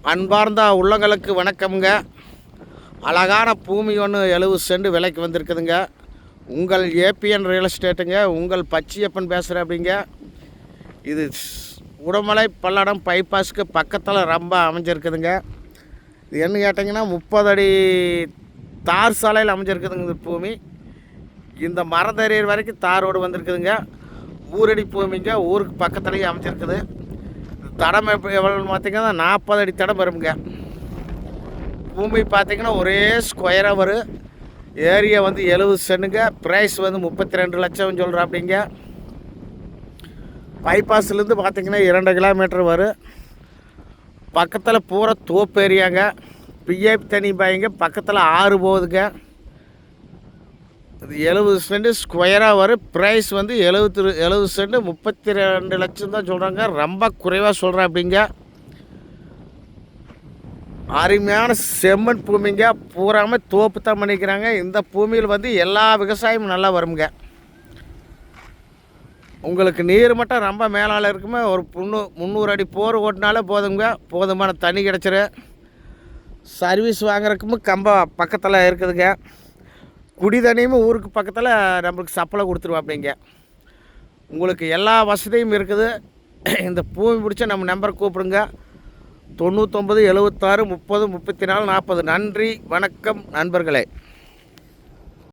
அன்பார்ந்த உள்ளங்களுக்கு வணக்கம்ங்க. அழகான பூமி ஒன்று 70 சென்ட் விலைக்கு வந்திருக்குதுங்க. உங்கள் ஏபிஎன் ரியல் எஸ்டேட்டுங்க. உங்கள் பச்சையப்பன் பேசுகிறேன் அப்படிங்க. இது உடமலை பல்லடம் பைபாஸுக்கு பக்கத்தில் ரொம்ப அமைஞ்சிருக்குதுங்க. இது என்ன கேட்டிங்கன்னா 30 அடி தார் சாலையில் அமைஞ்சிருக்குதுங்க. இந்த பூமி இந்த மரத்தறியர் வரைக்கும் தார் ரோடு வந்திருக்குதுங்க. ஊரடி பூமிங்க. ஊருக்கு பக்கத்துலேயே அமைஞ்சிருக்குது. தடம் எவ்வளோன்னு பார்த்திங்கன்னா 40 அடி தடம் வருங்க. பூமி பார்த்திங்கன்னா ஒரே ஸ்கொயராக வரும். ஏரியா வந்து 70 சென்ட்டுங்க. ப்ரைஸ் வந்து 32 லட்சம் சொல்கிறாப்பிங்க. பைபாஸ்லேருந்து பார்த்திங்கன்னா 2 கிலோமீட்டர் வரும். பக்கத்தில் பூரா தோப்பு ஏரியாங்க. பிஏபி தண்ணி பாய்ங்க. பக்கத்தில் ஆறு போகுதுங்க. இது 70 சென்ட் ஸ்கொயராக வரும். ப்ரைஸ் வந்து 70 சென்ட் 32 லட்சம் தான் சொல்கிறாங்க. ரொம்ப குறைவாக சொல்கிறேன் அப்படிங்க. அருமையான செம்மண் பூமிங்க. பூராமல் தோப்பு தான் பண்ணிக்கிறாங்க. இந்த பூமியில் வந்து எல்லா விவசாயமும் நல்லா வருங்க. உங்களுக்கு நீர் மட்டும் ரொம்ப மேலால் இருக்குமே. ஒரு 300 அடி போர் ஓட்டினாலே போதுங்க. போதுமான தண்ணி கிடச்சிரும். சர்வீஸ் வாங்குறதுக்கும் கம்பம் பக்கத்தில் இருக்குதுங்க. குடி தண்ணியும் ஊருக்கு பக்கத்தில் நம்மளுக்கு சப்ளை கொடுத்துருவாப்பிங்க. உங்களுக்கு எல்லா வசதியும் இருக்குது. இந்த பூமி பிடிச்ச நம்ம நம்பர் கூப்பிடுங்க. 99 76 30 34 40. நன்றி, வணக்கம் நண்பர்களே.